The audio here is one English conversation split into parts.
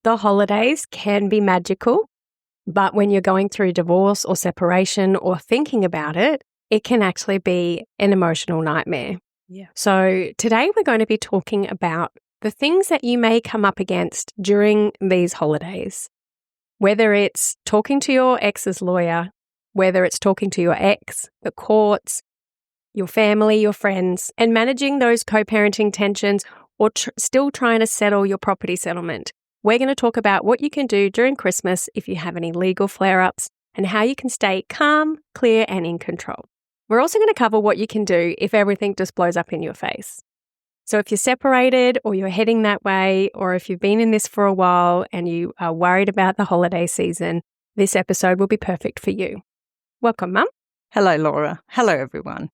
The holidays can be magical, but when you're going through divorce or separation or thinking about it, it can actually be an emotional nightmare. Yeah. So today we're going to be talking about the things that you may come up against during these holidays, whether it's talking to your ex's lawyer, whether it's talking to your ex, the courts, your family, your friends, and managing those co-parenting tensions or still trying to settle your property settlement. We're going to talk about what you can do during Christmas if you have any legal flare-ups and how you can stay calm, clear, and in control. We're also going to cover what you can do if everything just blows up in your face. So if you're separated or you're heading that way, or if you've been in this for a while and you are worried about the holiday season, this episode will be perfect for you. Welcome, Mum. Hello, Laura. Hello, everyone.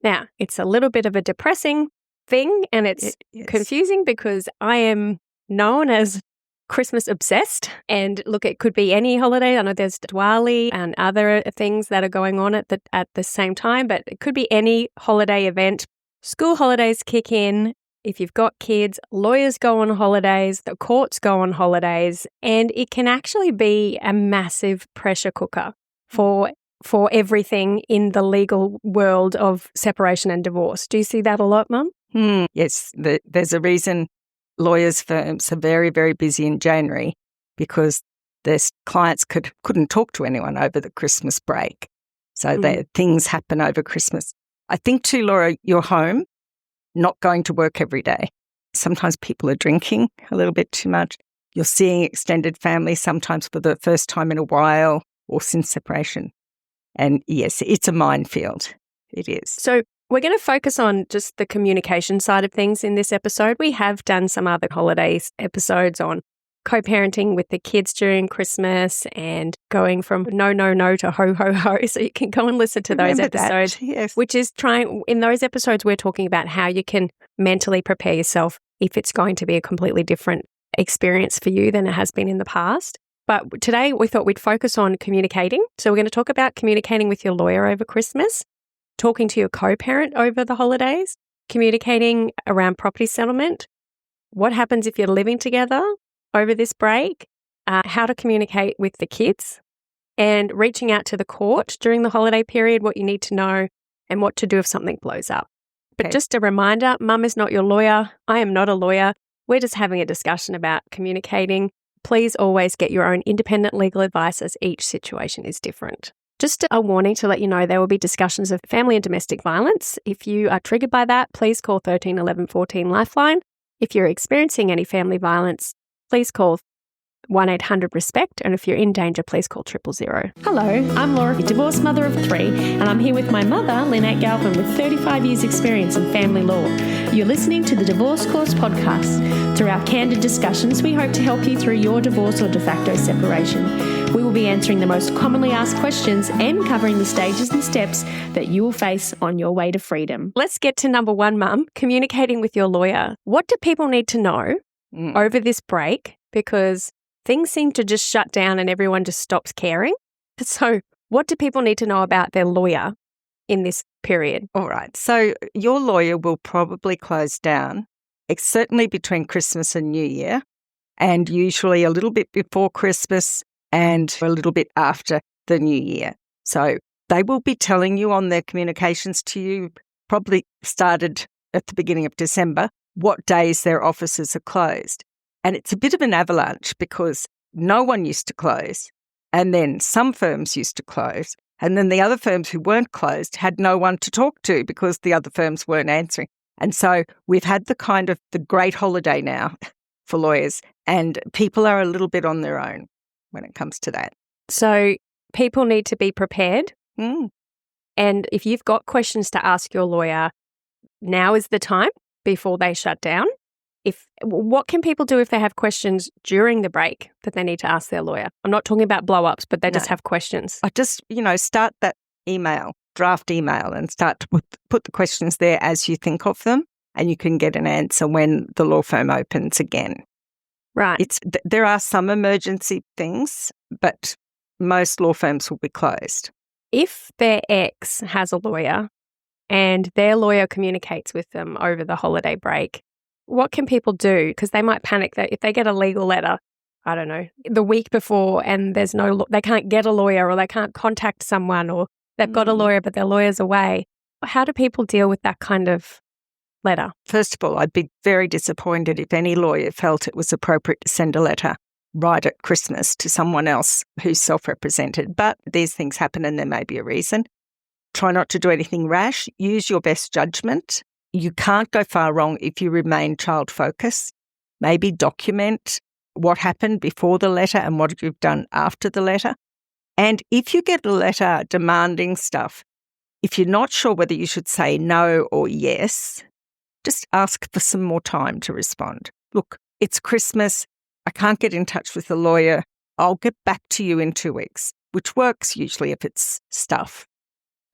Now, it's a little bit of a depressing thing and it's confusing because I am known as Christmas obsessed. And look, it could be any holiday. I know there's Diwali and other things that are going on at the same time, but it could be any holiday event. School holidays kick in. If you've got kids, lawyers go on holidays, the courts go on holidays, and it can actually be a massive pressure cooker for everything in the legal world of separation and divorce. Do you see that a lot, Mum? Yes, there's a reason lawyers' firms are very, very busy in January because their clients couldn't talk to anyone over the Christmas break. So things happen over Christmas. I think too, Laura, you're home, not going to work every day. Sometimes people are drinking a little bit too much. You're seeing extended family sometimes for the first time in a while or since separation. And yes, it's a minefield. It is. So we're going to focus on just the communication side of things in this episode. We have done some other holidays episodes on co-parenting with the kids during Christmas and going from no to ho. So you can go and listen to those episodes, yes. Which is in those episodes, we're talking about how you can mentally prepare yourself if it's going to be a completely different experience for you than it has been in the past. But today we thought we'd focus on communicating. So we're going to talk about communicating with your lawyer over Christmas, talking to your co-parent over the holidays, communicating around property settlement, what happens if you're living together over this break, how to communicate with the kids, and reaching out to the court during the holiday period, what you need to know, and what to do if something blows up. But just a reminder, Mum is not your lawyer. I am not a lawyer. We're just having a discussion about communicating. Please always get your own independent legal advice as each situation is different. Just a warning to let you know there will be discussions of family and domestic violence. If you are triggered by that, please call 13 11 14 Lifeline. If you're experiencing any family violence, please call 1-800-RESPECT, and if you're in danger, please call 000. Hello, I'm Laura, divorced mother of 3, and I'm here with my mother, Lynette Galvin, with 35 years' experience in family law. You're listening to the Divorce Course podcast. Through our candid discussions, we hope to help you through your divorce or de facto separation. We will be answering the most commonly asked questions and covering the stages and steps that you will face on your way to freedom. Let's get to number 1, Mum, communicating with your lawyer. What do people need to know over this break? Because things seem to just shut down and everyone just stops caring. So what do people need to know about their lawyer in this period? All right. So your lawyer will probably close down, certainly between Christmas and New Year, and usually a little bit before Christmas and a little bit after the New Year. So they will be telling you on their communications to you, probably started at the beginning of December, what days their offices are closed. And it's a bit of an avalanche because no one used to close, and then some firms used to close, and then the other firms who weren't closed had no one to talk to because the other firms weren't answering. And so we've had the great holiday now for lawyers, and people are a little bit on their own when it comes to that. So people need to be prepared. And if you've got questions to ask your lawyer, now is the time before they shut down. What can people do if they have questions during the break that they need to ask their lawyer? I'm not talking about blow-ups, but they just have questions. I just, start that draft email, and start to put the questions there as you think of them, and you can get an answer when the law firm opens again. Right. There are some emergency things, but most law firms will be closed. If their ex has a lawyer and their lawyer communicates with them over the holiday break, what can people do? Because they might panic that if they get a legal letter I don't know, the week before and they can't get a lawyer or they can't contact someone or they've got a lawyer but their lawyer's away. How do people deal with that kind of letter? First of all, I'd be very disappointed if any lawyer felt it was appropriate to send a letter right at Christmas to someone else who's self-represented. But these things happen and there may be a reason. Try not to do anything rash. Use your best judgment. You can't go far wrong if you remain child-focused. Maybe document what happened before the letter and what you've done after the letter. And if you get a letter demanding stuff, if you're not sure whether you should say no or yes, just ask for some more time to respond. Look, it's Christmas. I can't get in touch with the lawyer. I'll get back to you in 2 weeks, which works usually if it's stuff.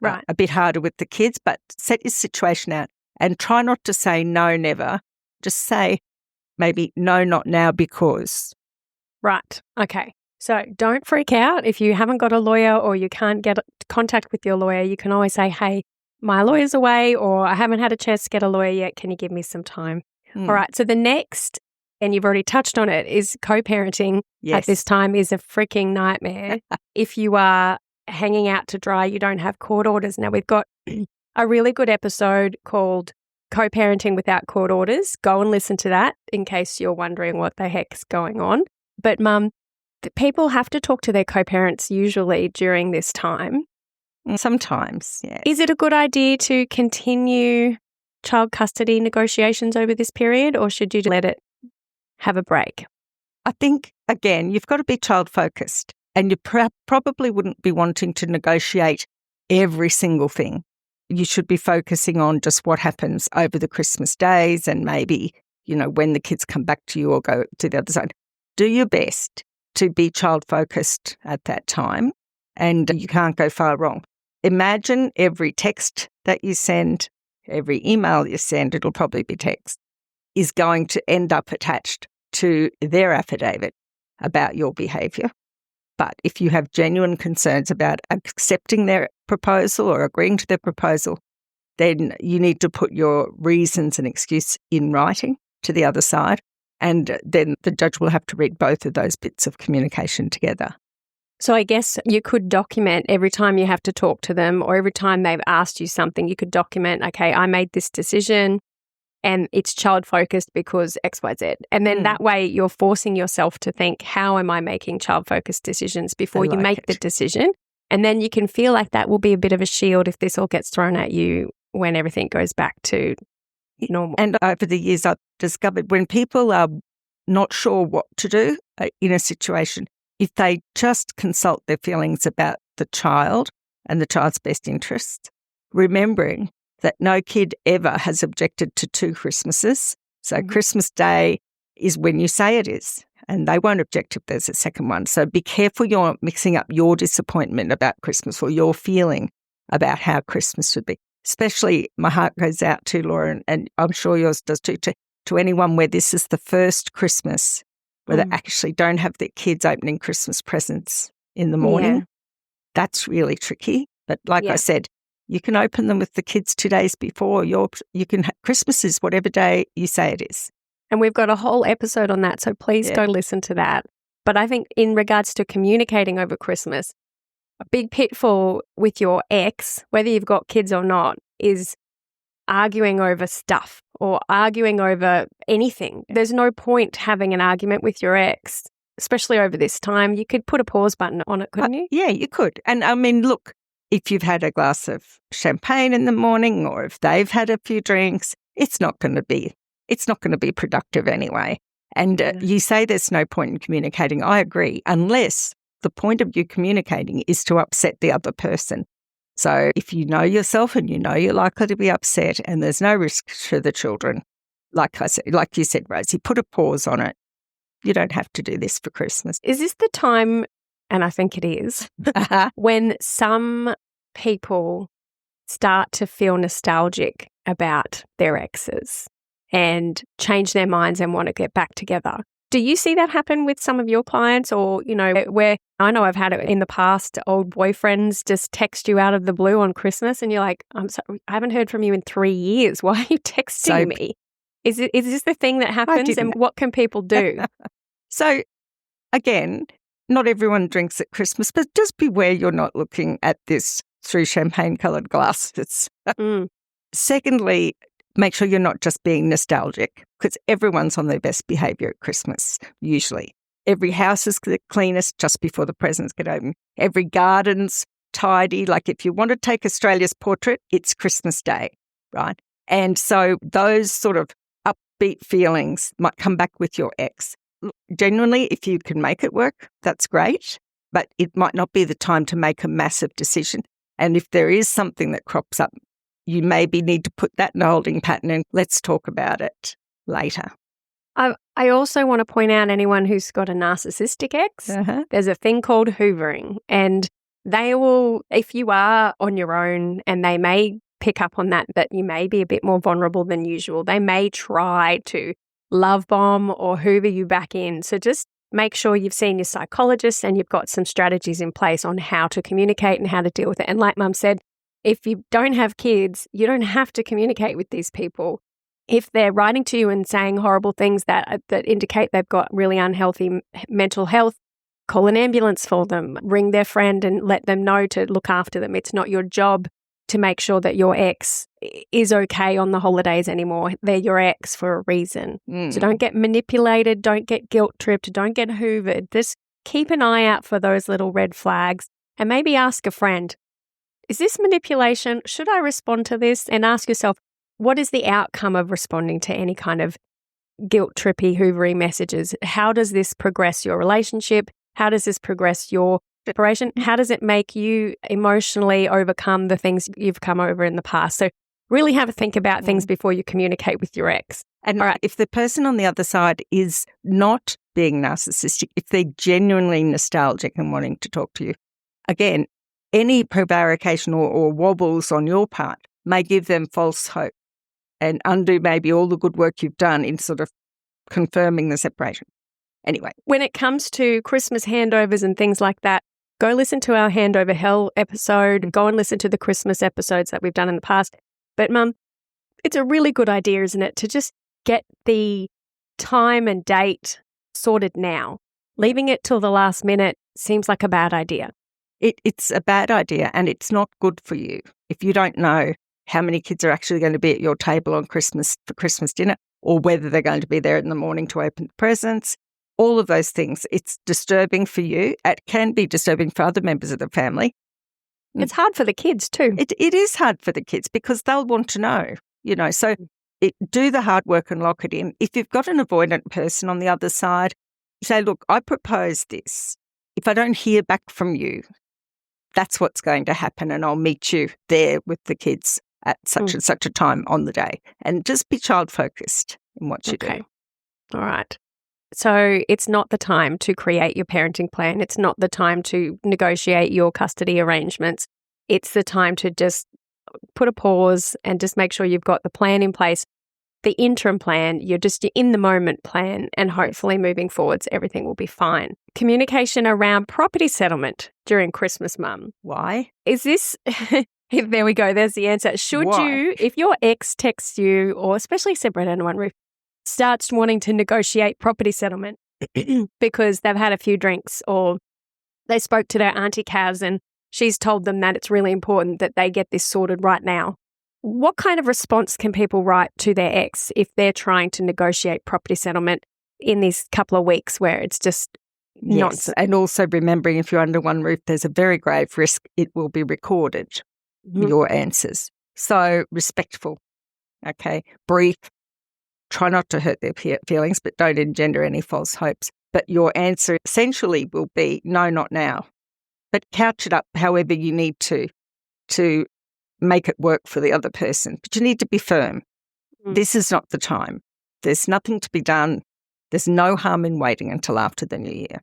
Right. A bit harder with the kids, but set your situation out and try not to say no, never. Just say maybe no, not now because. Right. Okay. So don't freak out if you haven't got a lawyer or you can't get contact with your lawyer. You can always say, hey, my lawyer's away or I haven't had a chance to get a lawyer yet. Can you give me some time? All right. So the next, and you've already touched on it, is co-parenting at this time is a freaking nightmare. If you are hanging out to dry, you don't have court orders. Now, we've got a really good episode called Co-Parenting Without Court Orders. Go and listen to that in case you're wondering what the heck's going on. But, Mum, people have to talk to their co-parents usually during this time. Sometimes, yeah. Is it a good idea to continue child custody negotiations over this period or should you let it have a break? I think, again, you've got to be child-focused. And you probably wouldn't be wanting to negotiate every single thing. You should be focusing on just what happens over the Christmas days and maybe, when the kids come back to you or go to the other side. Do your best to be child-focused at that time and you can't go far wrong. Imagine every text that you send, every email you send, it'll probably be text, is going to end up attached to their affidavit about your behaviour. But if you have genuine concerns about accepting their proposal or agreeing to their proposal, then you need to put your reasons and excuse in writing to the other side. And then the judge will have to read both of those bits of communication together. So I guess you could document every time you have to talk to them or every time they've asked you something, you could document, okay, I made this decision and it's child-focused because X, Y, Z. And then that way you're forcing yourself to think, how am I making child-focused decisions before you make the decision? And then you can feel like that will be a bit of a shield if this all gets thrown at you when everything goes back to normal. And over the years, I've discovered when people are not sure what to do in a situation, if they just consult their feelings about the child and the child's best interests, remembering that no kid ever has objected to 2 Christmases. So Christmas Day is when you say it is, and they won't object if there's a second one. So be careful you're not mixing up your disappointment about Christmas or your feeling about how Christmas should be. Especially, my heart goes out to Laura, and I'm sure yours does too, to anyone where this is the first Christmas where they actually don't have their kids opening Christmas presents in the morning. Yeah. That's really tricky. But like I said, you can open them with the kids 2 days before. Christmas is whatever day you say it is. And we've got a whole episode on that, so please go listen to that. But I think in regards to communicating over Christmas, a big pitfall with your ex, whether you've got kids or not, is arguing over stuff or arguing over anything. There's no point having an argument with your ex, especially over this time. You could put a pause button on it, couldn't you? Yeah, you could. And I mean, look, if you've had a glass of champagne in the morning or if they've had a few drinks, it's not going to be productive anyway. And you say there's no point in communicating. I agree, unless the point of you communicating is to upset the other person. So if you know yourself and you know you're likely to be upset and there's no risk to the children, like you said, Rosie, put a pause on it. You don't have to do this for Christmas. Is this the time, and I think it is, when some people start to feel nostalgic about their exes and change their minds and want to get back together? Do you see that happen with some of your clients or, where I know I've had it in the past, old boyfriends just text you out of the blue on Christmas and you're like, I'm sorry, I haven't heard from you in 3 years. Why are you texting me? Is this the thing that happens and what can people do? So again, not everyone drinks at Christmas, but just beware you're not looking at this through champagne-coloured glasses. Secondly, make sure you're not just being nostalgic, because everyone's on their best behaviour at Christmas, usually. Every house is the cleanest just before the presents get opened. Every garden's tidy. Like if you want to take Australia's portrait, it's Christmas Day, right? And so those sort of upbeat feelings might come back with your ex. Genuinely, if you can make it work, that's great, but it might not be the time to make a massive decision. And if there is something that crops up, you maybe need to put that in a holding pattern and let's talk about it later. I also want to point out anyone who's got a narcissistic ex, there's a thing called hoovering, and they will, if you are on your own and they may pick up on that you may be a bit more vulnerable than usual, they may try to love bomb or hoover you back in. So just make sure you've seen your psychologist and you've got some strategies in place on how to communicate and how to deal with it. And like Mum said, if you don't have kids, you don't have to communicate with these people. If they're writing to you and saying horrible things that indicate they've got really unhealthy mental health, call an ambulance for them, ring their friend and let them know to look after them. It's not your job to make sure that your ex is okay on the holidays anymore. They're your ex for a reason. So don't get manipulated, don't get guilt-tripped, don't get hoovered. Just keep an eye out for those little red flags and maybe ask a friend, is this manipulation? Should I respond to this? And ask yourself, what is the outcome of responding to any kind of guilt-trippy, hoovery messages? How does this progress your relationship? How does this progress your separation? How does it make you emotionally overcome the things you've come over in the past? So really have a think about things before you communicate with your ex. And if the person on the other side is not being narcissistic, if they're genuinely nostalgic and wanting to talk to you, again, any prevarication or wobbles on your part may give them false hope and undo maybe all the good work you've done in sort of confirming the separation. Anyway. When it comes to Christmas handovers and things like that, go listen to our Handover Hell episode. Go and listen to the Christmas episodes that we've done in the past. But Mum, it's a really good idea, isn't it, to just get the time and date sorted now. Leaving it till the last minute seems like a bad idea. It's a bad idea and it's not good for you if you don't know how many kids are actually going to be at your table on Christmas for Christmas dinner or whether they're going to be there in the morning to open the presents. All of those things. It's disturbing for you. It can be disturbing for other members of the family. It's hard for the kids too. It is hard for the kids because they'll want to know, So do the hard work and lock it in. If you've got an avoidant person on the other side, say, look, I propose this. If I don't hear back from you, that's what's going to happen and I'll meet you there with the kids at such and such a time on the day. And just be child-focused in what you do. All right. So it's not the time to create your parenting plan. It's not the time to negotiate your custody arrangements. It's the time to just put a pause and just make sure you've got the plan in place, the interim plan, your in-the-moment plan, and hopefully moving forwards, everything will be fine. Communication around property settlement during Christmas, Mum. Why? Is this... There we go. There's the answer. Should you, if your ex texts you, or especially separate under one roof, starts wanting to negotiate property settlement because they've had a few drinks or they spoke to their Auntie Kaz and she's told them that it's really important that they get this sorted right now. What kind of response can people write to their ex if they're trying to negotiate property settlement in these couple of weeks where it's just nonsense? And also remembering if you're under one roof, there's a very grave risk it will be recorded, your answers. So respectful, okay, brief. Try not to hurt their feelings, but don't engender any false hopes. But your answer essentially will be, no, not now. But couch it up however you need to make it work for the other person. But you need to be firm. This is not the time. There's nothing to be done. There's no harm in waiting until after the new year.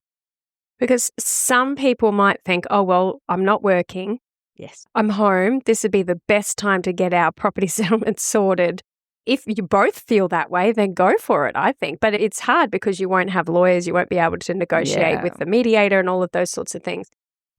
Because some people might think, oh, well, I'm not working. Yes. I'm home. This would be the best time to get our property settlement sorted. If you both feel that way, then go for it, I think. But it's hard because you won't have lawyers, you won't be able to negotiate with the mediator and all of those sorts of things.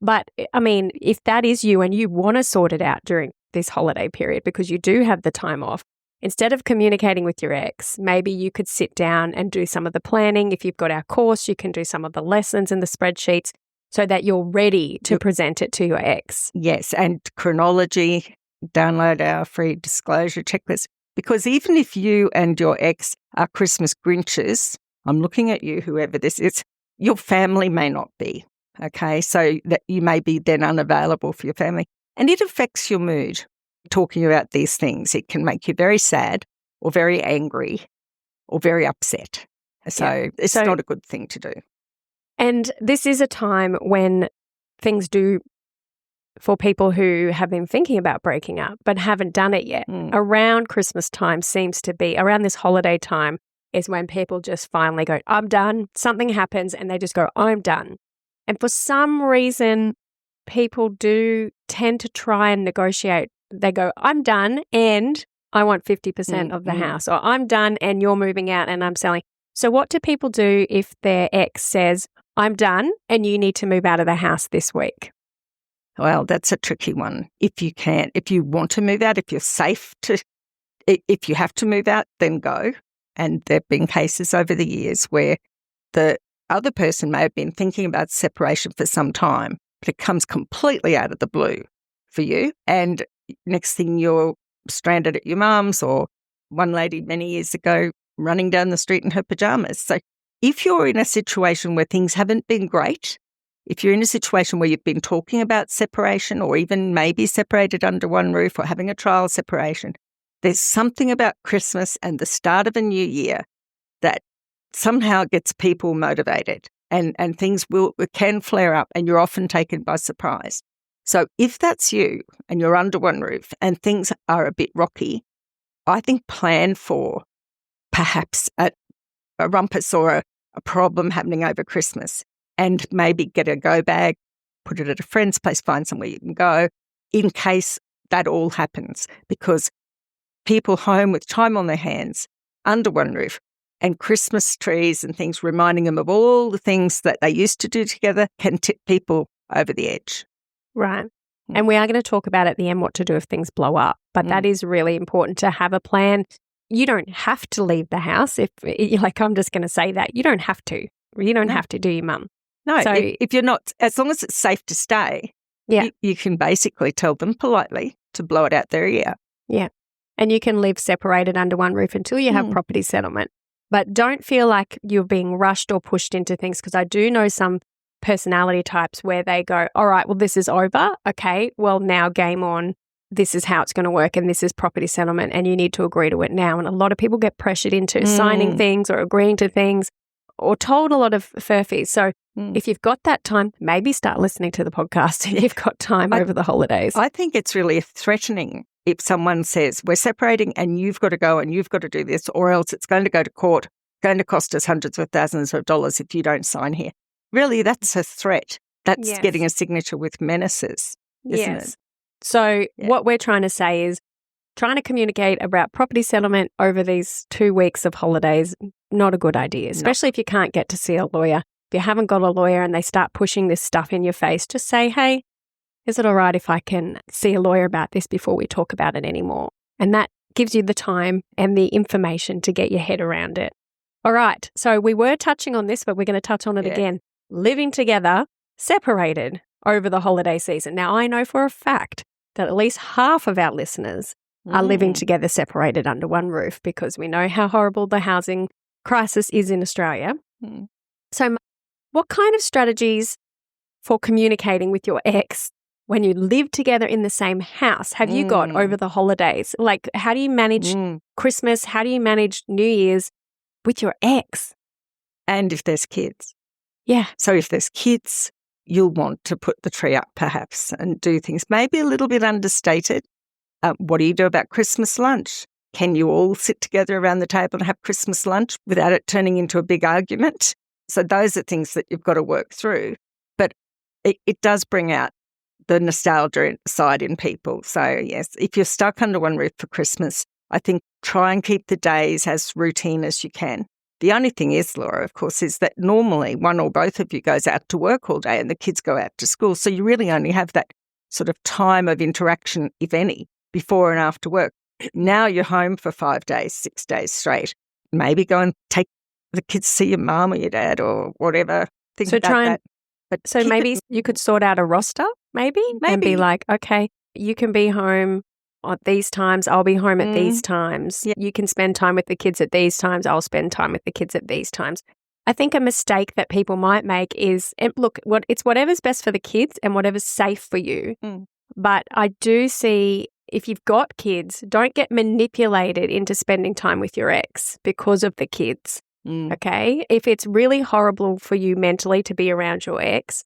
But, I mean, if that is you and you want to sort it out during this holiday period because you do have the time off, instead of communicating with your ex, maybe you could sit down and do some of the planning. If you've got our course, you can do some of the lessons in the spreadsheets so that you're ready to present it to your ex. Yes, and chronology, download our free disclosure checklist. Because even if you and your ex are Christmas Grinches, I'm looking at you, whoever this is, your family may not be, okay? So that you may be then unavailable for your family. And it affects your mood, talking about these things. It can make you very sad or very angry or very upset. So it's not a good thing to do. And this is a time when things do, for people who have been thinking about breaking up but haven't done it yet, around Christmas time seems to be, around this holiday time is when people just finally go, I'm done. Something happens and they just go, I'm done. And for some reason, people do tend to try and negotiate. They go, I'm done and I want 50% of the house, or I'm done and you're moving out and I'm selling. So what do people do if their ex says, I'm done and you need to move out of the house this week? Well, that's a tricky one. If you can, if you want to move out, if you're safe to, if you have to move out, then go. And there have been cases over the years where the other person may have been thinking about separation for some time, but it comes completely out of the blue for you. And next thing you're stranded at your mum's, or one lady many years ago running down the street in her pajamas. So if you're in a situation where things haven't been great, if you're in a situation where you've been talking about separation or even maybe separated under one roof or having a trial separation, there's something about Christmas and the start of a new year that somehow gets people motivated, and things can flare up and you're often taken by surprise. So if that's you and you're under one roof and things are a bit rocky, I think plan for perhaps a rumpus or a problem happening over Christmas, and maybe get a go bag, put it at a friend's place, find somewhere you can go in case that all happens, because people home with time on their hands, under one roof, and Christmas trees and things reminding them of all the things that they used to do together can tip people over the edge. Right. And we are going to talk about at the end what to do if things blow up, but that is really important to have a plan. You don't have to leave the house. If like, I'm just going to say that. You don't have to. You don't have to, do you, Mum? No, so, if you're not, as long as it's safe to stay, you can basically tell them politely to blow it out their ear. Yeah. And you can live separated under one roof until you have property settlement. But don't feel like you're being rushed or pushed into things, because I do know some personality types where they go, all right, well, this is over. Okay, well, now game on. This is how it's going to work and this is property settlement and you need to agree to it now. And a lot of people get pressured into signing things or agreeing to things or told a lot of furfies. So if you've got that time, maybe start listening to the podcast if you've got time over the holidays. I think it's really threatening if someone says, we're separating and you've got to go and you've got to do this, or else it's going to go to court, going to cost us hundreds of thousands of dollars if you don't sign here. Really, that's a threat. That's getting a signature with menaces, isn't it? So what we're trying to say is trying to communicate about property settlement over these 2 weeks of holidays, not a good idea, especially if you can't get to see a lawyer. If you haven't got a lawyer and they start pushing this stuff in your face, just say, hey, is it all right if I can see a lawyer about this before we talk about it anymore? And that gives you the time and the information to get your head around it. All right. So we were touching on this, but we're going to touch on it again. Living together, separated over the holiday season. Now, I know for a fact that at least half of our listeners are living together separated under one roof, because we know how horrible the housing crisis is in Australia. So what kind of strategies for communicating with your ex when you live together in the same house have you got over the holidays? Like, how do you manage Christmas? How do you manage New Year's with your ex? And if there's kids. Yeah. So if there's kids, you'll want to put the tree up perhaps and do things maybe a little bit understated. What do you do about Christmas lunch? Can you all sit together around the table and have Christmas lunch without it turning into a big argument? So those are things that you've got to work through. But it does bring out the nostalgia side in people. So yes, if you're stuck under one roof for Christmas, I think try and keep the days as routine as you can. The only thing is, Laura, of course, is that normally one or both of you goes out to work all day and the kids go out to school. So you really only have that sort of time of interaction, if any, before and after work. Now you're home for 5 days, 6 days straight. Maybe go and take the kids to see your mum or your dad or whatever. Think So about that. But So keep maybe it- you could sort out a roster, maybe, and be Maybe. like, okay, you can be home at these times. I'll be home at these times. Yeah. You can spend time with the kids at these times. I'll spend time with the kids at these times. I think a mistake that people might make is, and look, it's whatever's best for the kids and whatever's safe for you. Mm. But I do see if you've got kids, don't get manipulated into spending time with your ex because of the kids. Okay? If it's really horrible for you mentally to be around your ex,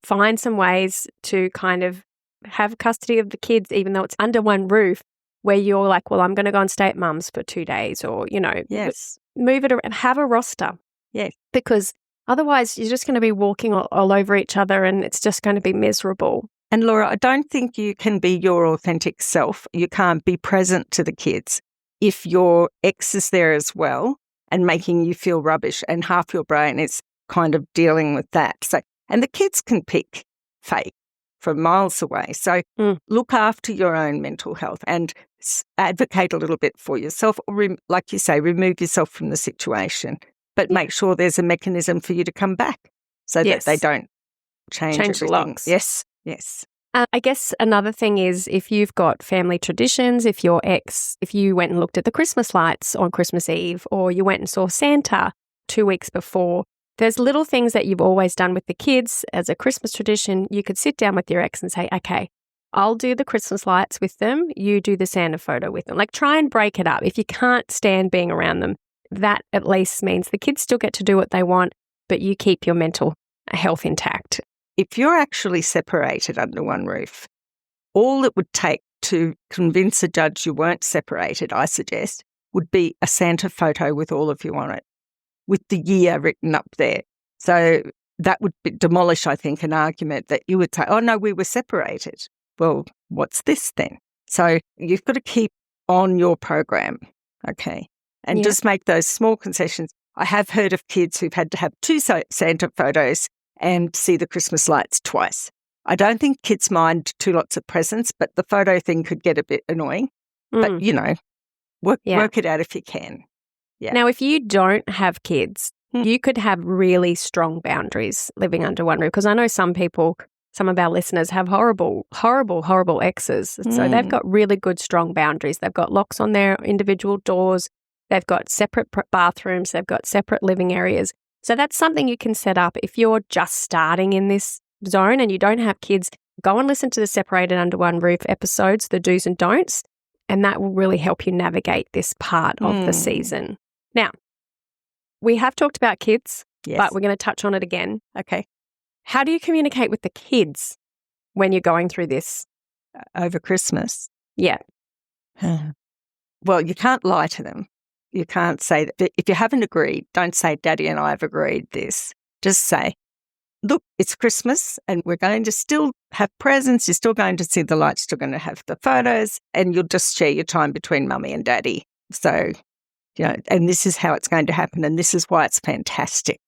find some ways to kind of have custody of the kids, even though it's under one roof, where you're like, well, I'm going to go and stay at mum's for 2 days or, Yes. move it around, have a roster. Yes. Because otherwise you're just going to be walking all over each other and it's just going to be miserable. And Laura, I don't think you can be your authentic self. You can't be present to the kids if your ex is there as well and making you feel rubbish, and half your brain is kind of dealing with that. So, and the kids can pick fake from miles away. So look after your own mental health and advocate a little bit for yourself, or like you say, remove yourself from the situation, but make sure there's a mechanism for you to come back so that they don't change the everything. locks. Yes, yes. I guess another thing is if you've got family traditions, if you went and looked at the Christmas lights on Christmas Eve, or you went and saw Santa 2 weeks before, there's little things that you've always done with the kids as a Christmas tradition. You could sit down with your ex and say, okay, I'll do the Christmas lights with them. You do the Santa photo with them. Like, try and break it up. If you can't stand being around them, that at least means the kids still get to do what they want, but you keep your mental health intact. If you're actually separated under one roof, all it would take to convince a judge you weren't separated, I suggest, would be a Santa photo with all of you on it, with the year written up there. So that would demolish, I think, an argument that you would say, oh, no, we were separated. Well, what's this then? So you've got to keep on your program, okay, and just make those small concessions. I have heard of kids who've had to have 2 Santa photos and see the Christmas lights twice. I don't think kids mind 2 lots of presents, but the photo thing could get a bit annoying. But, work it out if you can. Yeah. Now, if you don't have kids, you could have really strong boundaries living under one roof, because I know some of our listeners have horrible, horrible, horrible exes. So they've got really good, strong boundaries. They've got locks on their individual doors. They've got separate bathrooms. They've got separate living areas. So that's something you can set up if you're just starting in this zone and you don't have kids. Go and listen to the Separated Under One Roof episodes, the do's and don'ts, and that will really help you navigate this part of the season. Now, we have talked about kids, but we're going to touch on it again. Okay. How do you communicate with the kids when you're going through this? Over Christmas? Yeah. Well, you can't lie to them. You can't say that. If you haven't agreed, don't say, Daddy and I have agreed this. Just say, look, it's Christmas and we're going to still have presents. You're still going to see the lights, still going to have the photos, and you'll just share your time between Mummy and Daddy. So, and this is how it's going to happen. And this is why it's fantastic,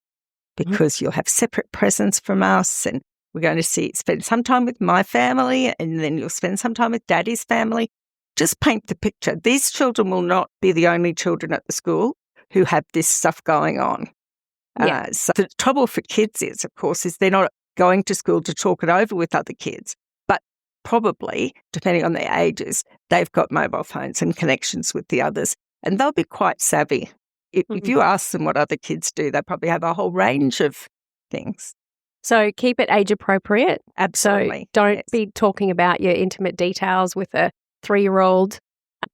because you'll have separate presents from us, and we're going to spend some time with my family, and then you'll spend some time with Daddy's family. Just paint the picture. These children will not be the only children at the school who have this stuff going on. So the trouble for kids is, of course, is they're not going to school to talk it over with other kids, but probably, depending on their ages, they've got mobile phones and connections with the others, and they'll be quite savvy. If you ask them what other kids do, they probably have a whole range of things. So keep it age appropriate. Absolutely. So don't be talking about your intimate details with a 3-year-old.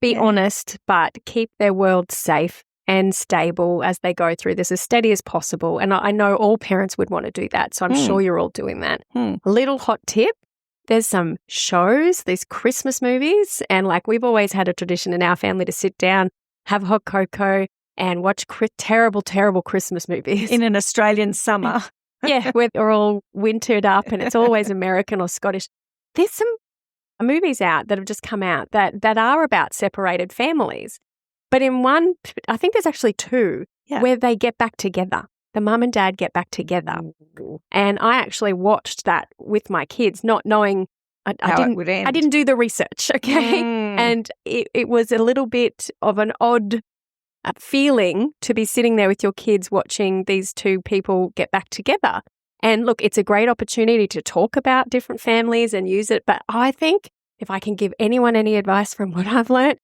Be honest, but keep their world safe and stable as they go through this, as steady as possible. And I know all parents would want to do that, so I'm sure you're all doing that. A little hot tip, there's some shows, these Christmas movies, and like we've always had a tradition in our family to sit down, have hot cocoa, and watch terrible, terrible Christmas movies. In an Australian summer. Yeah, we're all wintered up and it's always American or Scottish. There's some movies out that have just come out that are about separated families. But in one, I think there's actually 2 where they get back together. The mum and dad get back together. And I actually watched that with my kids, not knowing how it would end. I didn't do the research, okay? And it was a little bit of an odd feeling to be sitting there with your kids watching these two people get back together. And look, it's a great opportunity to talk about different families and use it. But I think if I can give anyone any advice from what I've learned,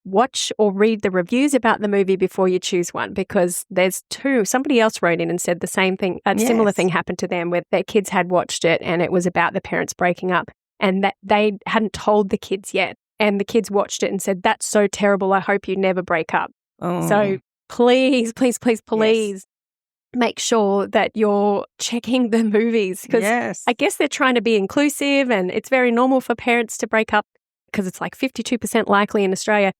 watch or read the reviews about the movie before you choose one, because there's two. Somebody else wrote in and said the same thing. A similar thing happened to them where their kids had watched it and it was about the parents breaking up and that they hadn't told the kids yet. And the kids watched it and said, "That's so terrible. I hope you never break up." Oh. So please make sure that you're checking the movies, because I guess they're trying to be inclusive and it's very normal for parents to break up because it's like 52% likely in Australia.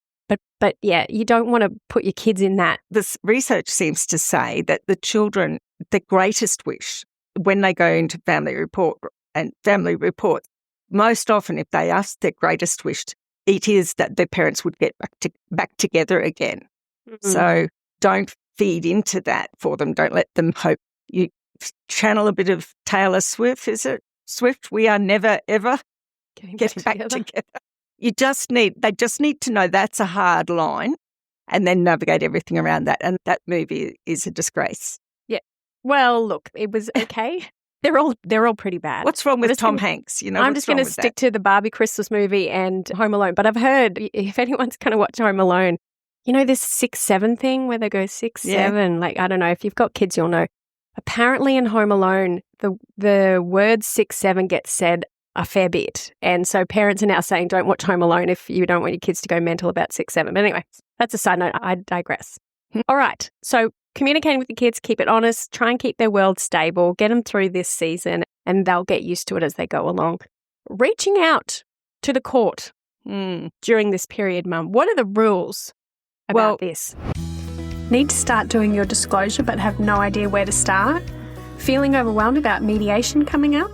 But yeah, you don't want to put your kids in that. This research seems to say that the children, the greatest wish when they go into family reports, most often if they ask their greatest wish, it is that their parents would get back together again. Mm-hmm. So don't feed into that for them. Don't let them hope. You channel a bit of Taylor Swift, is it? Swift, we are never, ever getting back together. They just need to know that's a hard line and then navigate everything around that. And that movie is a disgrace. Yeah. Well, look, it was okay. They're all pretty bad. What's wrong with Tom Hanks? I'm just going to stick to the Barbie Christmas movie and Home Alone. But I've heard, if anyone's going to watch Home Alone, this 6-7 thing where they go 6-7. Like, I don't know, if you've got kids, you'll know. Apparently in Home Alone, the word 6-7 gets said a fair bit. And so parents are now saying don't watch Home Alone if you don't want your kids to go mental about 6-7. But anyway, that's a side note. I digress. All right. So communicating with the kids, keep it honest, try and keep their world stable, get them through this season, and they'll get used to it as they go along. Reaching out to the court during this period, Mum. What are the rules about this? Need to start doing your disclosure but have no idea where to start? Feeling overwhelmed about mediation coming up?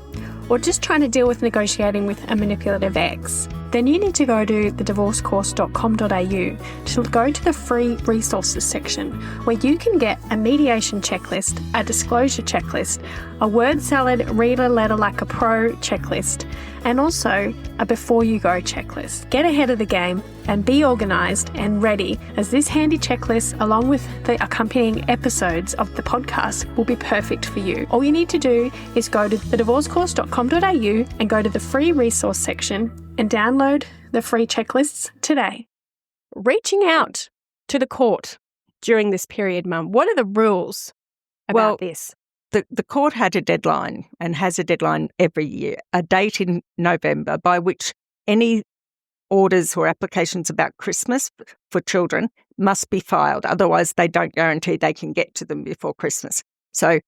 Or just trying to deal with negotiating with a manipulative ex? Then you need to go to thedivorcecourse.com.au to go to the free resources section where you can get a mediation checklist, a disclosure checklist, a word salad, read a letter like a pro checklist, and also a before you go checklist. Get ahead of the game and be organised and ready, as this handy checklist, along with the accompanying episodes of the podcast, will be perfect for you. All you need to do is go to thedivorcecourse.com.au and go to the free resource section and download the free checklists today. Reaching out to the court during this period, Mum. What are the rules about this? The court had a deadline and has a deadline every year, a date in November by which any orders or applications about Christmas for children must be filed. Otherwise, they don't guarantee they can get to them before Christmas. So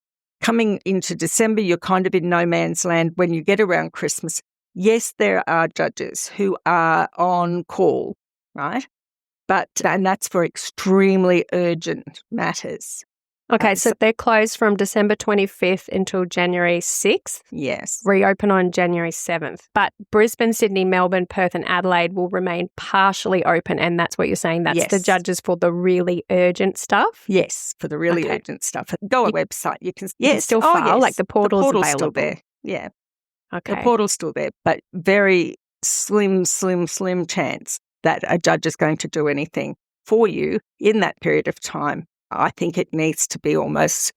coming into December, you're kind of in no man's land when you get around Christmas. Yes, there are judges who are on call, right? And that's for extremely urgent matters. Okay, so they're closed from December 25th until January 6th. Yes. Reopen on January 7th. But Brisbane, Sydney, Melbourne, Perth and Adelaide will remain partially open, and that's what you're saying. That's the judges for the really urgent stuff? Yes, for the really urgent stuff. Go on the website. You can still file, like the portal's available. Still there. Yeah. Okay. The portal's still there, but very slim chance that a judge is going to do anything for you in that period of time. I think it needs to be almost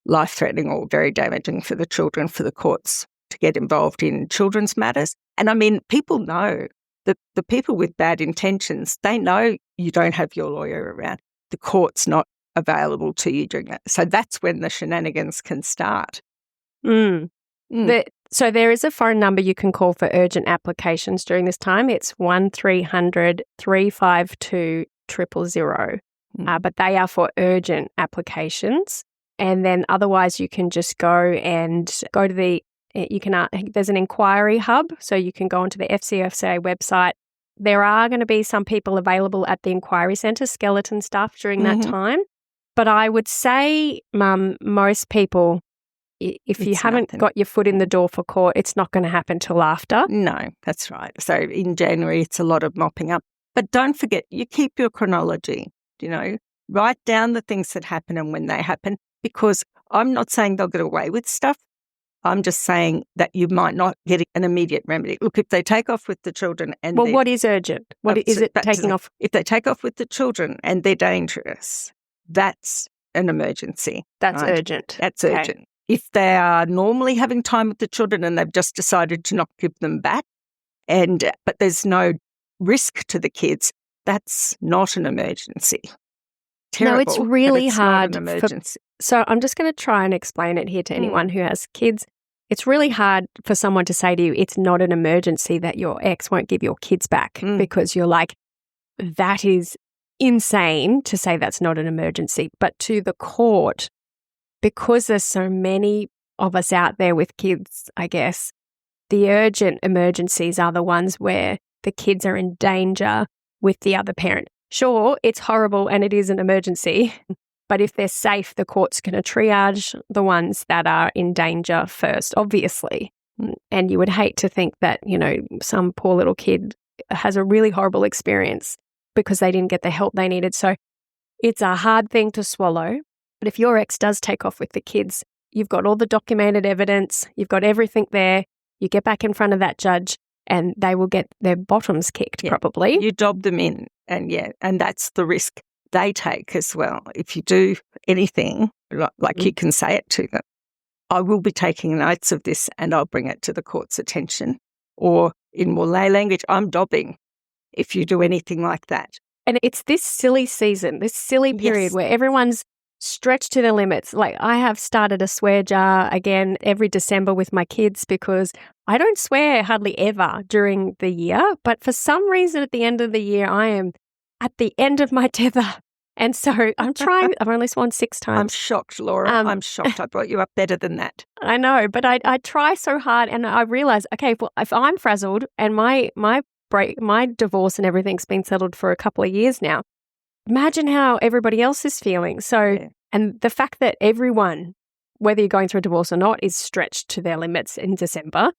life-threatening or very damaging for the children, for the courts to get involved in children's matters. And I mean, people know that the people with bad intentions, they know you don't have your lawyer around. The court's not available to you during that. So that's when the shenanigans can start. So there is a phone number you can call for urgent applications during this time. It's 1300-352-000. But they are for urgent applications. And then otherwise you can just go to there's an inquiry hub. So you can go onto the FCFCA website. There are going to be some people available at the inquiry centre, skeleton staff during that time. But I would say, Mum, most people, if you haven't got your foot in the door for court, it's not going to happen till after. No, that's right. So in January, it's a lot of mopping up. But don't forget, you keep your chronology. Write down the things that happen and when they happen, because I'm not saying they'll get away with stuff, I'm just saying that you might not get an immediate remedy. Look, if they take off with the children and Well, what is urgent? What is it taking off? If they take off with the children and they're dangerous, that's an emergency. That's right? urgent. That's Okay. urgent. If they are normally having time with the children and they've just decided to not give them back, but there's no risk to the kids, that's not an emergency. Terrible, no, it's really but it's hard. not an emergency. So I'm just going to try and explain it here to anyone who has kids. It's really hard for someone to say to you, it's not an emergency that your ex won't give your kids back, because you're like, that is insane to say that's not an emergency. But to the court, because there's so many of us out there with kids, I guess, the urgent emergencies are the ones where the kids are in danger with the other parent. Sure, it's horrible and it is an emergency, but if they're safe, the court's going to triage the ones that are in danger first, obviously. And you would hate to think that, some poor little kid has a really horrible experience because they didn't get the help they needed. So it's a hard thing to swallow. But if your ex does take off with the kids, you've got all the documented evidence, you've got everything there, you get back in front of that judge and they will get their bottoms kicked probably. You dob them in and that's the risk they take as well. If you do anything, like you can say it to them, I will be taking notes of this and I'll bring it to the court's attention. Or in more lay language, I'm dobbing if you do anything like that. And it's this silly season, this silly period where everyone's stretched to their limits. Like I have started a swear jar again every December with my kids because I don't swear hardly ever during the year. But for some reason at the end of the year, I am at the end of my tether. And so I'm trying, I've only sworn 6 times. I'm shocked, Laura. I'm shocked. I brought you up better than that. I know, but I try so hard and I realize, okay, well, if I'm frazzled and my divorce and everything's been settled for a couple of years now, imagine how everybody else is feeling. So, and the fact that everyone, whether you're going through a divorce or not, is stretched to their limits in December,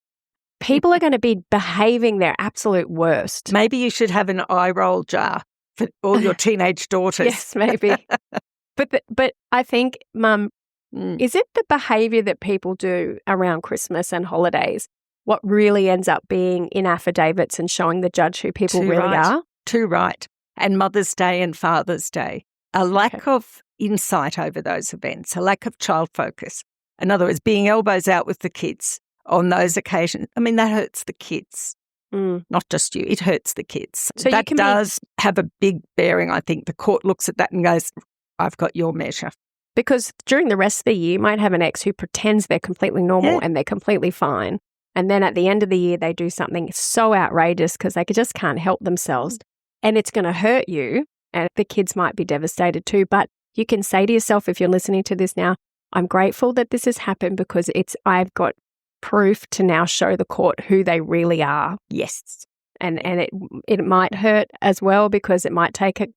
people are going to be behaving their absolute worst. Maybe you should have an eye roll jar for all your teenage daughters. Yes, maybe. But I think, Mum, is it the behaviour that people do around Christmas and holidays what really ends up being in affidavits and showing the judge who people really are? Too right. And Mother's Day and Father's Day. A lack of insight over those events, a lack of child focus. In other words, being elbows out with the kids on those occasions. I mean, that hurts the kids. Not just you, it hurts the kids. So that does have a big bearing, I think. The court looks at that and goes, I've got your measure. Because during the rest of the year, you might have an ex who pretends they're completely normal and they're completely fine. And then at the end of the year, they do something so outrageous because they just can't help themselves. And it's going to hurt you. And the kids might be devastated too. But you can say to yourself, if you're listening to this now, I'm grateful that this has happened because I've got proof to now show the court who they really are. Yes. And it might hurt as well because it might take a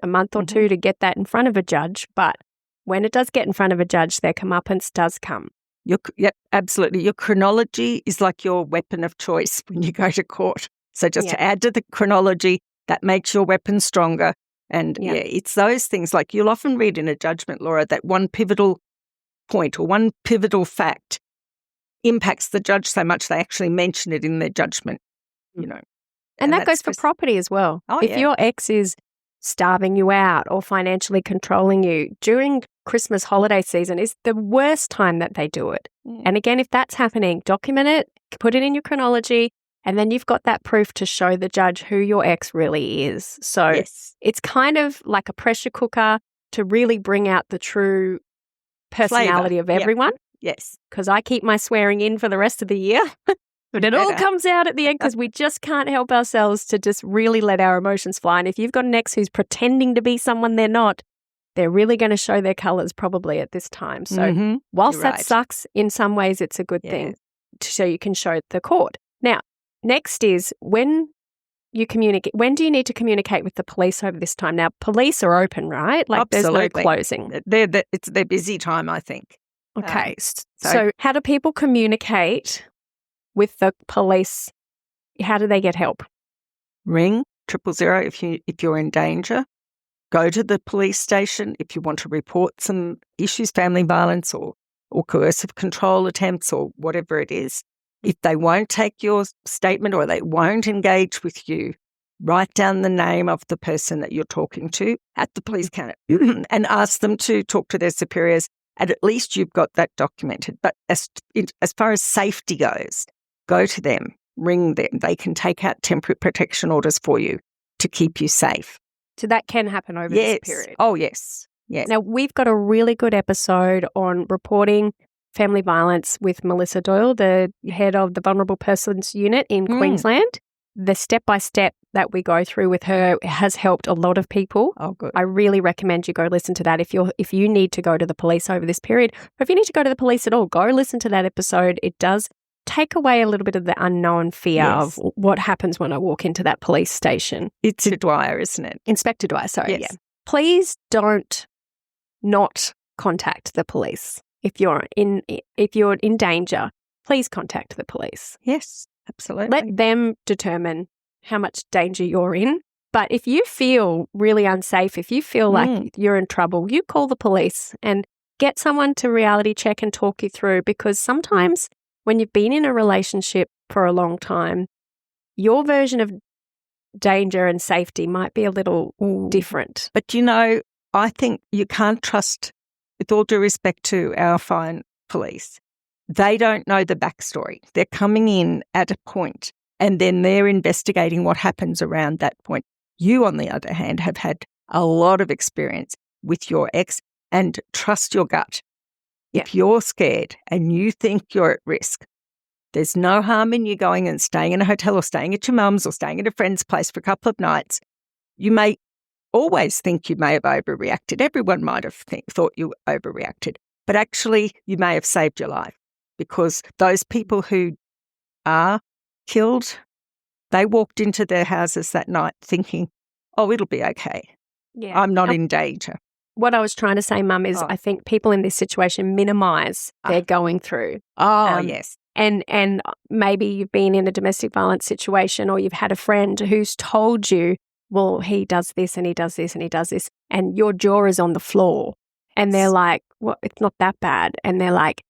month or two to get that in front of a judge. But when it does get in front of a judge, their comeuppance does come. Yep, absolutely. Your chronology is like your weapon of choice when you go to court. So just to add to the chronology, that makes your weapon stronger. And it's those things like you'll often read in a judgment, Laura, that one pivotal point or one pivotal fact impacts the judge so much they actually mention it in their judgment, And that goes for property as well. If your ex is starving you out or financially controlling you during Christmas holiday season is the worst time that they do it. And again, if that's happening, document it, put it in your chronology, and then you've got that proof to show the judge who your ex really is. So it's kind of like a pressure cooker to really bring out the true personality of everyone. Yes. Because I keep my swearing in for the rest of the year. But it all comes out at the end because we just can't help ourselves to just really let our emotions fly. And if you've got an ex who's pretending to be someone they're not, they're really going to show their colours probably at this time. So whilst that sucks, in some ways it's a good thing so you can show the court. Now, next is when you communicate. When do you need to communicate with the police over this time? Now, police are open, right? Like Absolutely. There's no closing. It's their busy time, I think. Okay. So how do people communicate with the police? How do they get help? Ring 000 if you're in danger. Go to the police station if you want to report some issues, family violence or or coercive control attempts or whatever it is. If they won't take your statement or they won't engage with you, write down the name of the person that you're talking to at the police counter and ask them to talk to their superiors, and at least you've got that documented. But as far as safety goes, go to them, ring them. They can take out temporary protection orders for you to keep you safe. So that can happen over this period. Oh, yes. Yes. Now, we've got a really good episode on reporting family violence with Melissa Doyle, the head of the Vulnerable Persons Unit in Queensland. The step-by-step that we go through with her has helped a lot of people. Oh, good. I really recommend you go listen to that. If you need to go to the police over this period, or if you need to go to the police at all, go listen to that episode. It does take away a little bit of the unknown fear of what happens when I walk into that police station. It's Dwyer, isn't it? Inspector Dwyer, sorry. Yes. Yeah. Please don't not contact the police. If you're in danger, please contact the police. Yes, absolutely. Let them determine how much danger you're in. But if you feel really unsafe, if you feel like you're in trouble, you call the police and get someone to reality check and talk you through, because sometimes when you've been in a relationship for a long time, your version of danger and safety might be a little different. But, I think you can't trust, with all due respect to our fine police, they don't know the backstory. They're coming in at a point and then they're investigating what happens around that point. You, on the other hand, have had a lot of experience with your ex, and trust your gut. Yeah. If you're scared and you think you're at risk, there's no harm in you going and staying in a hotel or staying at your mum's or staying at a friend's place for a couple of nights. You may always think you may have overreacted. Everyone might have thought you overreacted, but actually you may have saved your life, because those people who are killed, they walked into their houses that night thinking, oh, it'll be okay. Yeah. I'm not in danger. What I was trying to say, Mum, is I think people in this situation minimise their going through. Oh, yes. And maybe you've been in a domestic violence situation, or you've had a friend who's told you, well, he does this and he does this and he does this, and your jaw is on the floor. And they're like, well, it's not that bad. And they're like,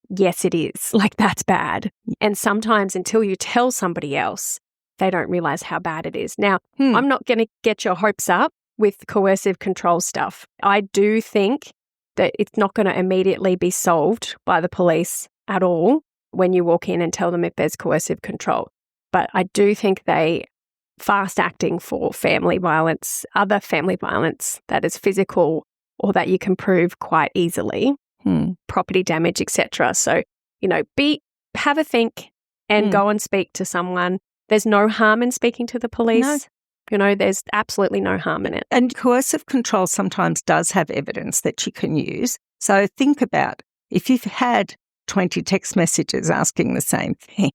yes, it is. Like, that's bad. And sometimes until you tell somebody else, they don't realise how bad it is. Now, I'm not going to get your hopes up with coercive control stuff. I do think that it's not going to immediately be solved by the police at all when you walk in and tell them if there's coercive control. But I do think they fast acting for family violence, other family violence that is physical or that you can prove quite easily, property damage, etc. So, have a think and go and speak to someone. There's no harm in speaking to the police. No. There's absolutely no harm in it. And coercive control sometimes does have evidence that you can use. So think about if you've had 20 text messages asking the same thing,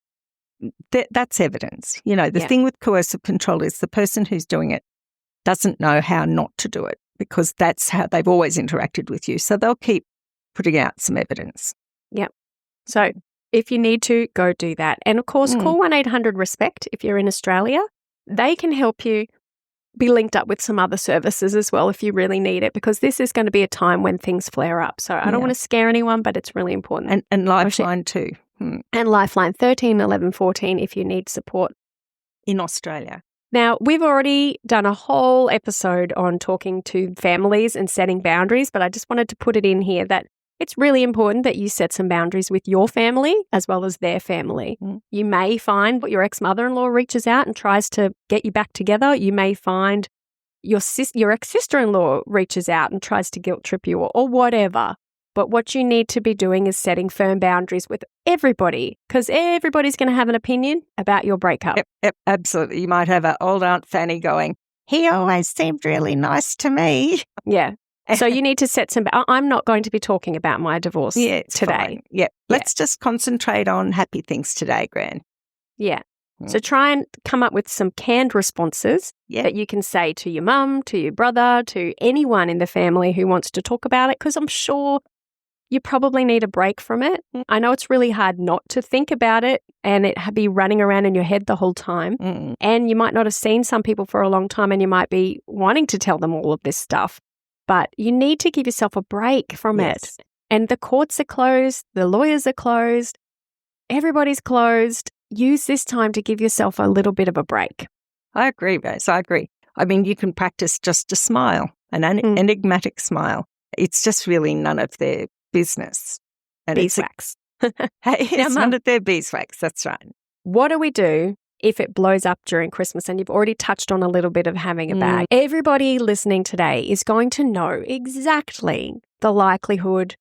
that's evidence. The thing with coercive control is the person who's doing it doesn't know how not to do it, because that's how they've always interacted with you. So they'll keep putting out some evidence. Yep. So if you need to, go do that. And of course, call 1-800-RESPECT if you're in Australia. They can help you be linked up with some other services as well if you really need it, because this is going to be a time when things flare up. So I don't want to scare anyone, but it's really important. And Lifeline too. And Lifeline 13, 11, 14 if you need support. In Australia. Now, we've already done a whole episode on talking to families and setting boundaries, but I just wanted to put it in here that it's really important that you set some boundaries with your family as well as their family. You may find your ex-mother-in-law reaches out and tries to get you back together. You may find your ex-sister-in-law reaches out and tries to guilt trip you or whatever. But what you need to be doing is setting firm boundaries with everybody, because everybody's going to have an opinion about your breakup. Yep, absolutely. You might have an old Aunt Fanny going, he always seemed really nice to me. Yeah. So you need to set some. I'm not going to be talking about my divorce today. Fine. Yeah. Let's just concentrate on happy things today, Gran. Yeah. So try and come up with some canned responses that you can say to your mum, to your brother, to anyone in the family who wants to talk about it, because I'm sure you probably need a break from it. I know it's really hard not to think about it and it be running around in your head the whole time. And you might not have seen some people for a long time and you might be wanting to tell them all of this stuff. But you need to give yourself a break from it And the courts are closed, the lawyers are closed, everybody's closed. Use this time to give yourself a little bit of a break. I agree, Rose. I agree. I mean, you can practice just a smile, an enigmatic smile. It's just really none of their business. And Beeswax. It's none of their beeswax. That's right. What do we do if it blows up during Christmas? And you've already touched on a little bit of having a bag. Everybody listening today is going to know exactly the likelihood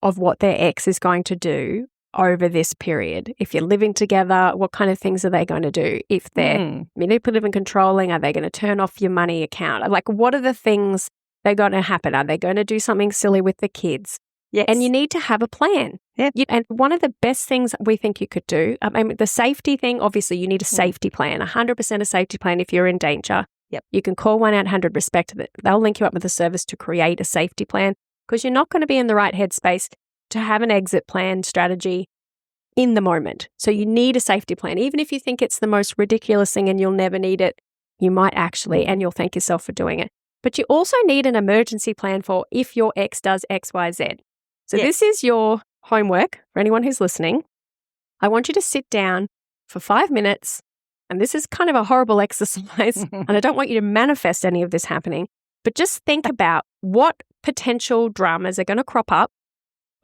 of what their ex is going to do over this period. If you're living together, what kind of things are they going to do? If they're manipulative and controlling, are they going to turn off your money account? Like, what are the things that are going to happen? Are they going to do something silly with the kids? Yes. And you need to have a plan. Yeah. And one of the best things we think you could do, I mean, the safety thing, obviously you need a safety plan, 100% a safety plan if you're in danger. Yep. You can call 1-800-RESPECT. They'll link you up with a service to create a safety plan, because you're not going to be in the right headspace to have an exit plan strategy in the moment. So you need a safety plan. Even if you think it's the most ridiculous thing and you'll never need it, you might actually, and you'll thank yourself for doing it. But you also need an emergency plan for if your ex does X, Y, Z. So this is your homework for anyone who's listening. I want you to sit down for 5 minutes, and this is kind of a horrible exercise, and I don't want you to manifest any of this happening, but just think about what potential dramas are going to crop up,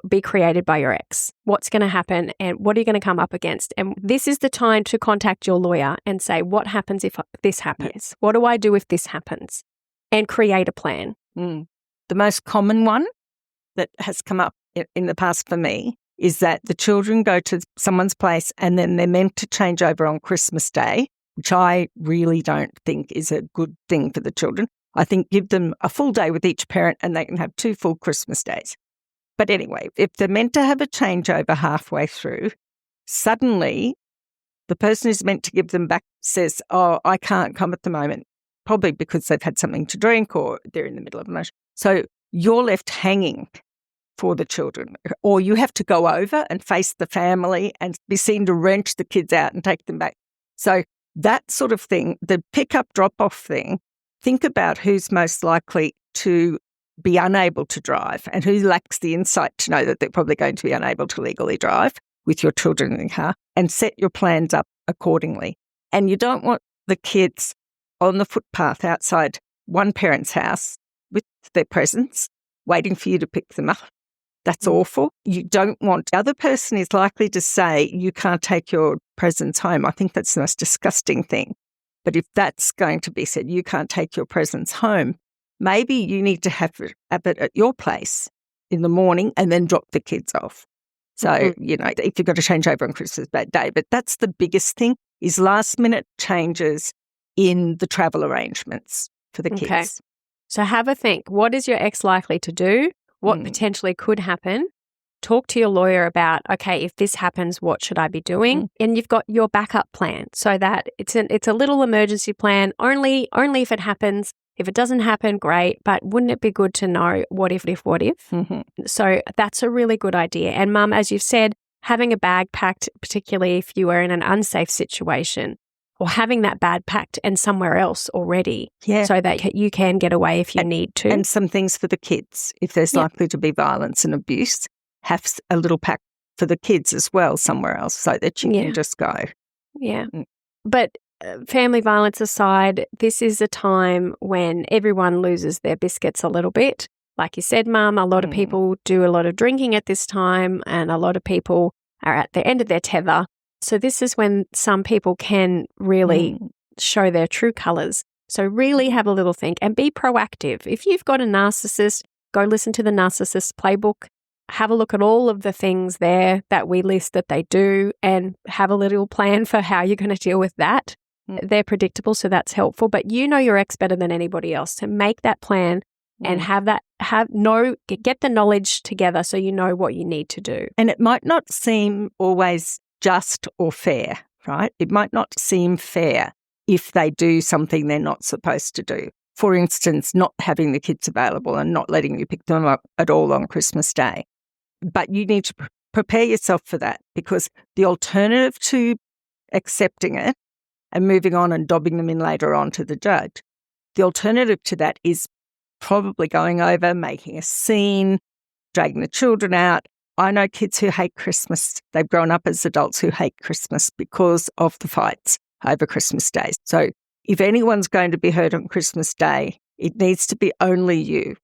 be created by your ex. What's going to happen and what are you going to come up against? And this is the time to contact your lawyer and say, what happens if this happens? Yes. What do I do if this happens? And create a plan. The most common one that has come up in the past for me is that the children go to someone's place and then they're meant to change over on Christmas Day, which I really don't think is a good thing for the children. I think give them a full day with each parent and they can have 2 full Christmas days. But anyway, if they're meant to have a changeover halfway through, suddenly the person who's meant to give them back says, oh, I can't come at the moment, probably because they've had something to drink or they're in the middle of a motion. So you're left hanging for the children, or you have to go over and face the family and be seen to wrench the kids out and take them back. So that sort of thing, the pick-up, drop-off thing, think about who's most likely to be unable to drive and who lacks the insight to know that they're probably going to be unable to legally drive with your children in the car, and set your plans up accordingly. And you don't want the kids on the footpath outside one parent's house with their presents waiting for you to pick them up. That's awful. You don't want, the other person is likely to say, you can't take your presents home. I think that's the most disgusting thing. But if that's going to be said, you can't take your presents home, maybe you need to have it at your place in the morning and then drop the kids off. So, you know, if you've got to change over on Christmas Day. But that's the biggest thing, is last minute changes in the travel arrangements for the kids. Okay. So have a think. What is your ex likely to do? What potentially could happen? Talk to your lawyer about, okay, if this happens, what should I be doing? And you've got your backup plan, so that it's a little emergency plan, only if it happens. If it doesn't happen, great, but wouldn't it be good to know what if? So that's a really good idea. And Mum, as you've said, having a bag packed, particularly if you are in an unsafe situation, or having that bag packed and somewhere else already, so that you can get away if you need to. And some things for the kids. If there's likely to be violence and abuse, have a little pack for the kids as well somewhere else, so that you can just go. Yeah. But family violence aside, this is a time when everyone loses their biscuits a little bit. Like you said, Mum, a lot of people do a lot of drinking at this time, and a lot of people are at the end of their tether. So this is when some people can really show their true colours. So really have a little think and be proactive. If you've got a narcissist, go listen to the Narcissist Playbook. Have a look at all of the things there that we list that they do, and have a little plan for how you're going to deal with that. They're predictable, so that's helpful. But you know your ex better than anybody else. So make that plan and get the knowledge together so you know what you need to do. And it might not seem always just or fair, right? It might not seem fair if they do something they're not supposed to do. For instance, not having the kids available and not letting you pick them up at all on Christmas Day. But you need to prepare yourself for that, because the alternative to accepting it and moving on and dobbing them in later on to the judge, the alternative to that is probably going over, making a scene, dragging the children out. I know kids who hate Christmas. They've grown up as adults who hate Christmas because of the fights over Christmas Day. So if anyone's going to be hurt on Christmas Day, it needs to be only you,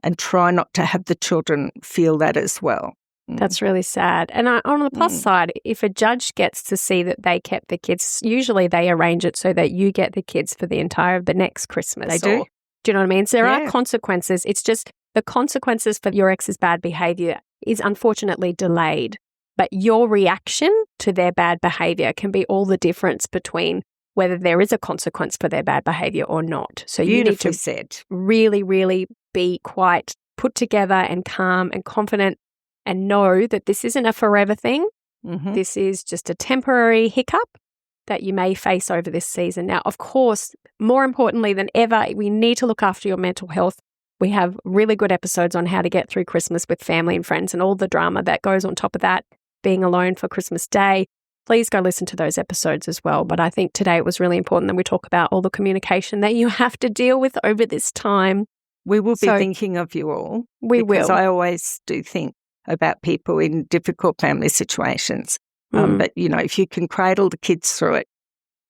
and try not to have the children feel that as well. That's really sad. And on the plus side, if a judge gets to see that they kept the kids, usually they arrange it so that you get the kids for the next Christmas. They do. Do you know what I mean? So there are consequences. It's just the consequences for your ex's bad behavior is unfortunately delayed. But your reaction to their bad behavior can be all the difference between whether there is a consequence for their bad behavior or not. So you need to really, really be quite put together and calm and confident and know that this isn't a forever thing. This is just a temporary hiccup that you may face over this season. Now, of course, more importantly than ever, we need to look after your mental health. We have really good episodes on how to get through Christmas with family and friends and all the drama that goes on top of that, being alone for Christmas Day. Please go listen to those episodes as well. But I think today it was really important that we talk about all the communication that you have to deal with over this time. We will be thinking of you all. We will. Because I always do think about people in difficult family situations. But, if you can cradle the kids through it,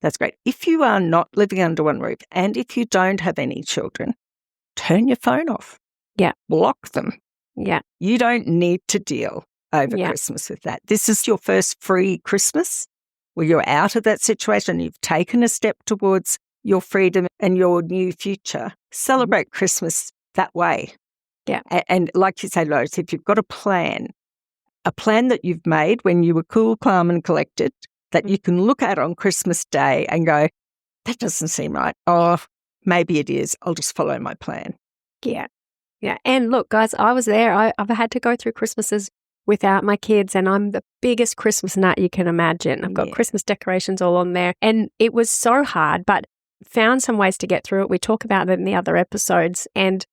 that's great. If you are not living under one roof and if you don't have any children, turn your phone off. Yeah. Block them. Yeah. You don't need to deal over Christmas with that. This is your first free Christmas where you're out of that situation. You've taken a step towards your freedom and your new future. Celebrate Christmas that way. Yeah. And like you say, Lois, if you've got a plan that you've made when you were cool, calm and collected that you can look at on Christmas Day and go, that doesn't seem right. Oh, maybe it is. I'll just follow my plan. Yeah. Yeah. And look, guys, I was there. I've had to go through Christmases without my kids and I'm the biggest Christmas nut you can imagine. I've got Christmas decorations all on there and it was so hard, but found some ways to get through it. We talk about it in the other episodes and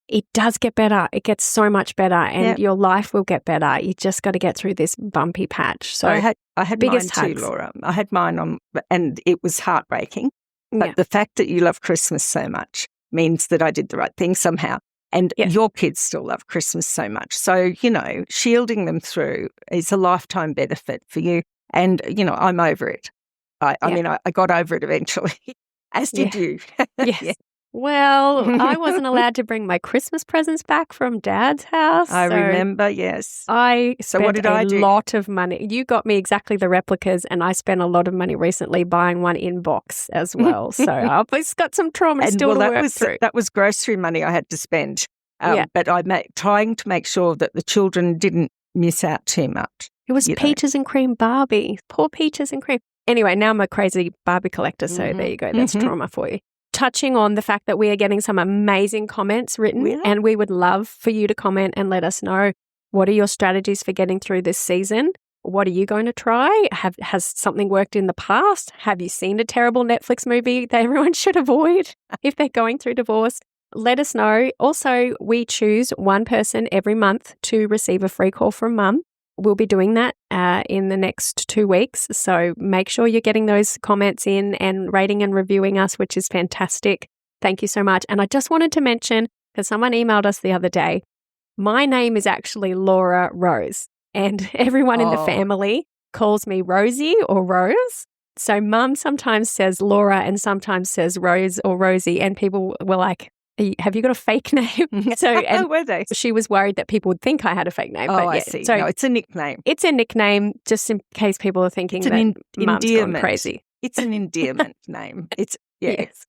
it does get better. It gets so much better and your life will get better. You just got to get through this bumpy patch. So I had biggest mine too, Laura. I had mine on and it was heartbreaking. But the fact that you love Christmas so much means that I did the right thing somehow. And your kids still love Christmas so much. So, shielding them through is a lifetime benefit for you. And, I'm over it. I mean, I got over it eventually, as did you. Yes. Well, I wasn't allowed to bring my Christmas presents back from Dad's house. I remember, yes. I spent what did I do? A lot of money. You got me exactly the replicas, and I spent a lot of money recently buying one in box as well. So I've got some trauma still to work through. That was grocery money I had to spend. But trying to make sure that the children didn't miss out too much. It was Peaches and Cream Barbie. Poor Peaches and Cream. Anyway, now I'm a crazy Barbie collector, so there you go. That's trauma for you. Touching on the fact that we are getting some amazing comments written and we would love for you to comment and let us know what are your strategies for getting through this season? What are you going to try? Has something worked in the past? Have you seen a terrible Netflix movie that everyone should avoid if they're going through divorce? Let us know. Also, we choose one person every month to receive a free call from Mum. We'll be doing that in the next 2 weeks. So make sure you're getting those comments in and rating and reviewing us, which is fantastic. Thank you so much. And I just wanted to mention, because someone emailed us the other day, my name is actually Laura Rose. And everyone in the family calls me Rosie or Rose. So Mum sometimes says Laura and sometimes says Rose or Rosie. And people were like, have you got a fake name? Were they? She was worried that people would think I had a fake name. Oh, I see. So no, it's a nickname. It's a nickname, just in case people are thinking that Mum's gone crazy. It's an endearment name. It's yes.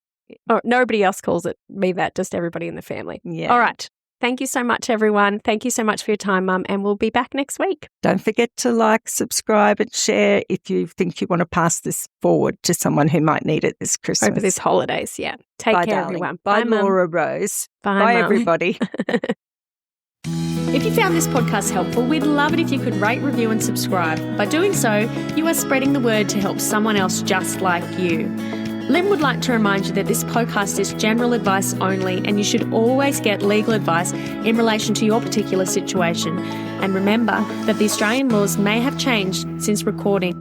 Oh, nobody else calls it me that, just everybody in the family. Yeah. All right. Thank you so much, everyone. Thank you so much for your time, Mum, and we'll be back next week. Don't forget to like, subscribe and share if you think you want to pass this forward to someone who might need it this Christmas. Over this holidays, yeah. Take care, darling. everyone. Bye, Mum. Laura Rose. Bye, Mum. Everybody. If you found this podcast helpful, we'd love it if you could rate, review and subscribe. By doing so, you are spreading the word to help someone else just like you. Lynn would like to remind you that this podcast is general advice only and you should always get legal advice in relation to your particular situation. And remember that the Australian laws may have changed since recording.